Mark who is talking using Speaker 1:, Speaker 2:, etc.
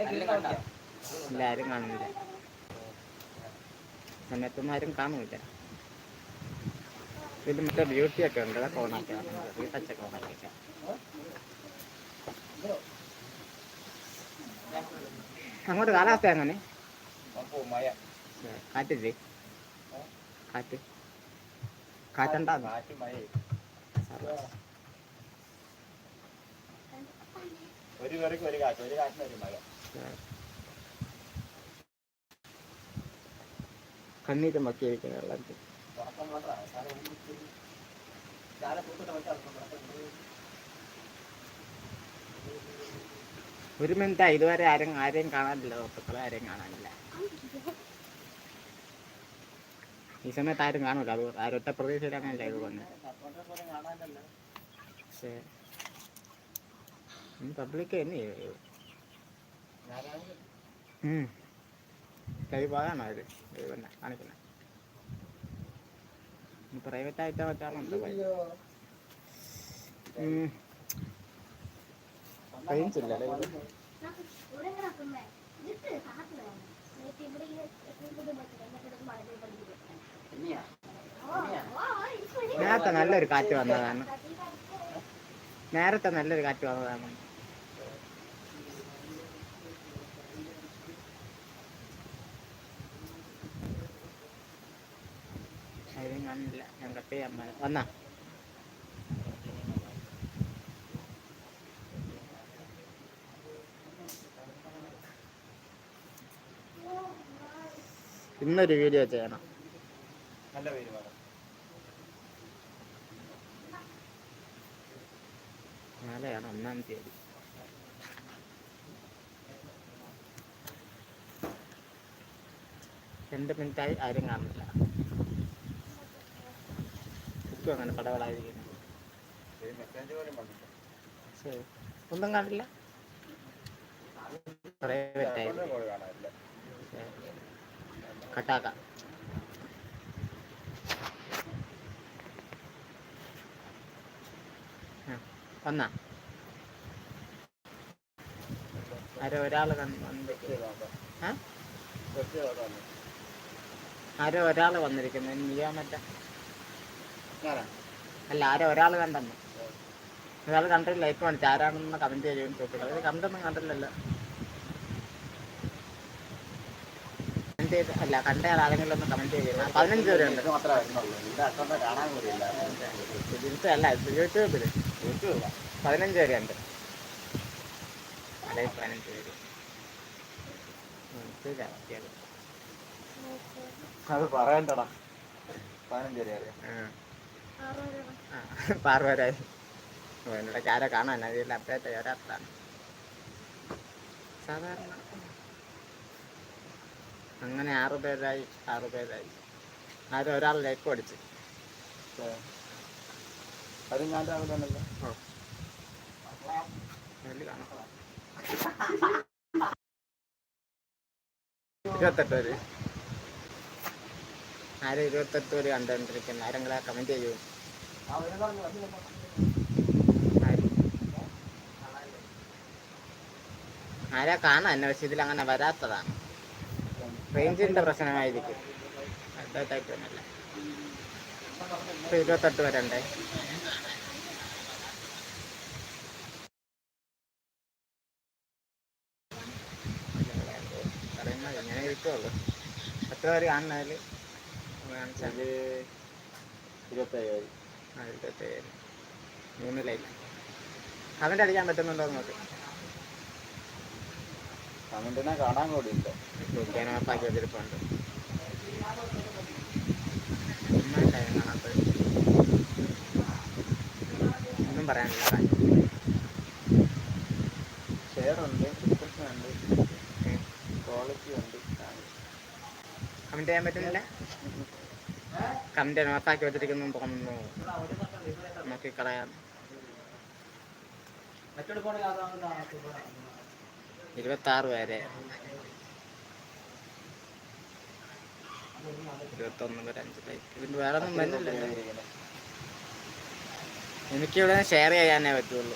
Speaker 1: ഇല്ല, ആരും കാണുന്നില്ല. സമയത്തൊന്നും ആരും കാണുന്നില്ല. ഇതിൽ മറ്റേ ബ്യൂട്ടി ഒക്കെ ഉണ്ട്, അതൊക്കെ ഓണാക്കാം. റീടച്ചൊക്കെ ഓണാക്കാം. അങ്ങോട്ട് കാലാവസ്ഥ എങ്ങനെ? കാറ്റില്ലേ? കാറ്റുണ്ടാ?
Speaker 2: ഒരു കറിക്ക് ഒരു കാറ്റ്, ഒരു കാറ്റിന് ഒരു മഴ.
Speaker 1: കണ്ണീരും വക്കിയിരിക്കുന്ന വെള്ളത്തിൽ. ഒരു മിനിറ്റാ, ഇതുവരെ ആരെയും കാണാനില്ല. സുഹൃത്തുക്കളെ ആരെയും കാണാനില്ല. ഈ സമയത്ത് ആരും കാണൂല. അത് ആരൊറ്റ പ്രതീക്ഷയിലാണ് ലൈവ് വന്നത്. പക്ഷേ പബ്ലിക് തന്നെ ലൈവ് ആകാണോ ഇത്? ലൈവ് തന്നെ കാണിക്കുന്നത്. പ്രൈവറ്റ് ആയിട്ട് മറ്റാളുണ്ട്. റേഞ്ചില്ല ലൈവ്. നേരത്തെ നല്ലൊരു കാറ്റ് വന്നതാണ്. ആരും കാണില്ല. ഞാൻ കട്ട് ചെയ്യാൻ വന്നാ ഇന്നൊരു വീഡിയോ ചെയ്യണം.
Speaker 2: നല്ല പേരുമാണ്.
Speaker 1: നാളെയാണ് 1-ാം തീയതി. രണ്ട് മിനിറ്റായി ആരും കാണില്ല. ചുറ്റും അങ്ങനെ പടവളായിരിക്കുന്നു. ശരി, ഒന്നും കാണില്ല. പ്രൈവറ്റായി കട്ടാക്കാം. വന്നാ ആരോ ഒരാൾ വന്നിരിക്കുന്നു. നീയാ മറ്റേ അല്ല, ആരോ ഒരാൾ കണ്ടെന്ന്. ഒരാൾ കണ്ടിട്ട് ലൈക്ക് കാണിച്ചു. ആരാണെന്ന് കമന്റ് ചെയ്യുകയും ചോദിച്ചത്. അത് കണ്ടൊന്നും കണ്ടില്ലല്ലോ. അല്ല, കണ്ട ആരെങ്കിലും ഒന്ന് കമന്റ് ചെയ്യുക. 15 പേരുണ്ട്. അല്ല, യൂട്യൂബില് 15 പേരുണ്ട്. അല്ലെ 15 പേര്.
Speaker 2: അത് പറയണ്ടടാ. 15 പേര്
Speaker 1: പാർവരായി ഇടയ്ക്ക് ആരോ കാണാൻ അതിൽ അപ്ഡേറ്റ് വരാത്തതാണ് സാധാരണ. അങ്ങനെ 6 പേരായി. ആരും ഒരാൾ ലൈക്ക് അടിച്ചു.
Speaker 2: അത് ഞാൻ രാവിലെ ആണല്ലോ.
Speaker 1: 28 പേര്. ആരും 28 പേര് കണ്ടുകൊണ്ടിരിക്കുന്നു. ആരെങ്കിലും കമന്റ് ചെയ്യൂ. ആരാ കാണാൻ എന്നെ, പക്ഷെ ഇതിലങ്ങനെ വരാത്തതാണ്. റേഞ്ചിൻ്റെ പ്രശ്നമായിരിക്കും. അതായിട്ടൊന്നുമല്ല. 28 വരണ്ടേ. പറയുന്നത് ഇങ്ങനെ ഇരിക്കുള്ളൂ. എത്ര പേര് കാണുന്നതിൽ?
Speaker 2: 27,000.
Speaker 1: 3 ലൈക്ക്. കമന്റ് അടിക്കാൻ പറ്റുന്നുണ്ടോ എന്ന് നോക്ക്.
Speaker 2: കമന്റിനെ കാണാൻ കൂടിയില്ല.
Speaker 1: ഓപ്പാക്കി വെച്ചിരിപ്പുണ്ട്. ഒന്നും പറയാനില്ല.
Speaker 2: ഷെയർ ഉണ്ട്, ഡിസ്ക്രിപ്ഷൻ ഉണ്ട്, ക്വാളിറ്റി ഉണ്ട്.
Speaker 1: കമന്റ് ചെയ്യാൻ പറ്റുന്നില്ല. കമന്റ് ഓഫാക്കി വെച്ചിരിക്കുന്നു തോന്നുന്നു. നോക്കിക്കളയാം. 26 പേരെ. 21 പേര് 5 ലൈക്ക്. ഇതിന് വേറെ ഒന്നും വരുന്നില്ല. എനിക്കിവിടെ ഷെയർ ചെയ്യാനേ പറ്റുള്ളൂ.